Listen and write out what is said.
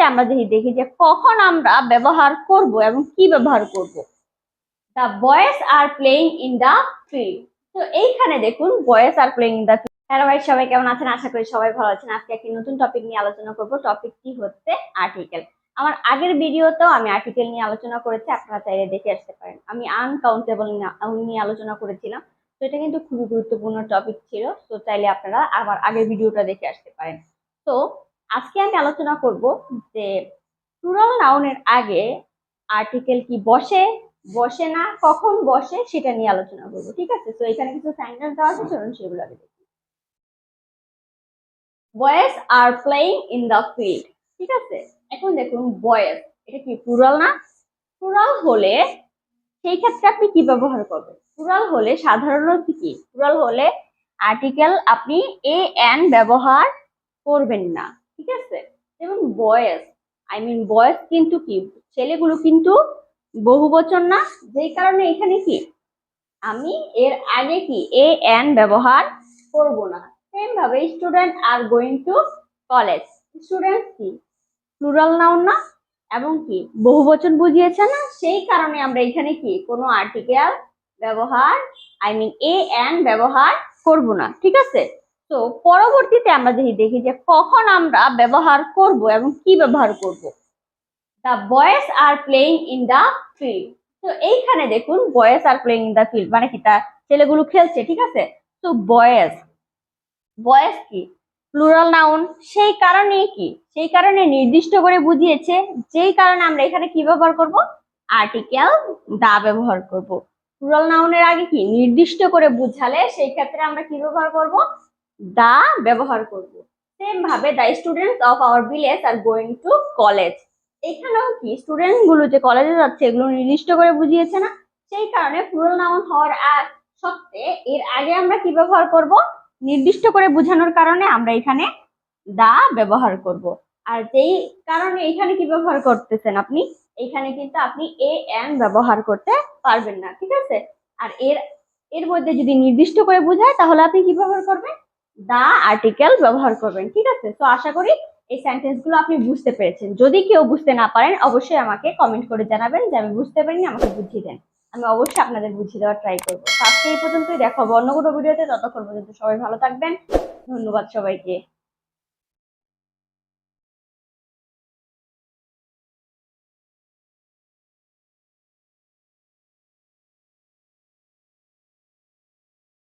পরবর্তীতে আমরা যদি দেখি যে কখন আমরা ব্যবহার করব এবং কি ব্যবহার করব। The boys are playing in the field. তো এইখানে দেখুন boys are playing in the field. Hello ভাই, সবাই কেমন আছেন? আশা করি সবাই ভালো আছেন। আজকে একটি নতুন টপিক নিয়ে আলোচনা করব। টপিকটি হচ্ছে আর্টিকেল। আমার আগের ভিডিওতেও আমি আর্টিকেল নিয়ে আলোচনা করেছি, আপনারা চাইলে দেখে আসতে পারেন। আমি আনকাউন্টেবল নিয়ে আলোচনা করেছিলাম। তো এটা কিন্তু খুবই গুরুত্বপূর্ণ টপিক ছিল, তো চাইলে আপনারা আমার আগের ভিডিওটা দেখে আসতে পারেন। তো আজকে আমি আলোচনা করব যে প্লুরাল নাউনের আগে আর্টিকেল কি বসে, বসে না, কখন বসে, সেটা নিয়ে আলোচনা করবো। ঠিক আছে? তো এখানে কিছু সেন্টেন্স দেওয়া আছে, চলুন সেগুলো আগে দেখি। Boys are playing in the field. ঠিক আছে, এখন দেখুন বয়েজ এটা কি প্লুরাল না? প্লুরাল হলে সেই ক্ষেত্রে আপনি কি ব্যবহার করবেন? প্লুরাল হলে সাধারণত কি, প্লুরাল হলে আর্টিকেল আপনি এ এন ব্যবহার করবেন না। ঠিক আছে, যেমন বয়েজ, বয়েজ কিন্তু কি ছেলেগুলো কিন্তু বহুবচন না, যেই কারণে এখানে কি আমি এর আগে কি এ এন ব্যবহার করব না। সেম ভাবে student are going to college, student কি প্লুরাল নাউন না এবং কি বহুবচন বুঝিয়েছে না, সেই কারণে আমরা এখানে কি কোনো আর্টিকেল ব্যবহার এ এন ব্যবহার করব না। ঠিক আছে, তো পরবর্তীতে আমরা যদি দেখি যে কখন আমরা ব্যবহার করব এবং কি ব্যবহার করব। The boys are playing in the field. তো এইখানে দেখুন boys are playing in the field মানে কি, তার ছেলেগুলো খেলছে। ঠিক আছে, তো বয়েজ, বয়েজ কি প্লুরাল নাউন, সেই কারণে কি, সেই কারণে নির্দিষ্ট করে বুঝিয়েছে, যেই কারণে আমরা এখানে কি ব্যবহার করব, আর্টিকেল দা ব্যবহার করব। প্লুরাল নাউনের আগে কি নির্দিষ্ট করে বুঝালে সেই ক্ষেত্রে আমরা কি ব্যবহার করব, দা ব্যবহার করব। সেম ভাবে the students of our village are going to college, এখানেও কি স্টুডেন্ট গুলো যে কলেজে যাচ্ছে এগুলো নির্দিষ্ট করে বুঝিয়েছে না, সেই কারণে প্লুরাল নাউন হওয়ার সত্ত্বে এর আগে আমরা কি ব্যবহার করব, নির্দিষ্ট করে বোঝানোর কারণে আমরা এখানে দা ব্যবহার করব। আর যেই কারণে এখানে কি ব্যবহার করতেছেন আপনি, এখানে কিন্তু আপনি এ এন ব্যবহার করতে পারবেন না। ঠিক আছে, আর এর মধ্যে যদি নির্দিষ্ট করে বোঝায় তাহলে আপনি কি ব্যবহার করবেন, দা আর্টিকেল ব্যবহার করবেন। ঠিক আছে, তো আশা করি এই সেন্টেন্স গুলো আপনি বুঝতে পেরেছেন। যদি কেউ বুঝতে না পারেন অবশ্যই আমাকে কমেন্ট করে জানাবেন যে আমি বুঝতে পারিনি, আমাকে বুঝিয়ে দেন। আমি অবশ্যই আপনাদের বুঝিয়ে দেওয়ার ট্রাই করবো। আজকে এই পর্যন্তই, দেখা হবে অন্য কোনো ভিডিওতে। ততক্ষণ পর্যন্ত সবাই ভালো থাকবেন। ধন্যবাদ সবাইকে।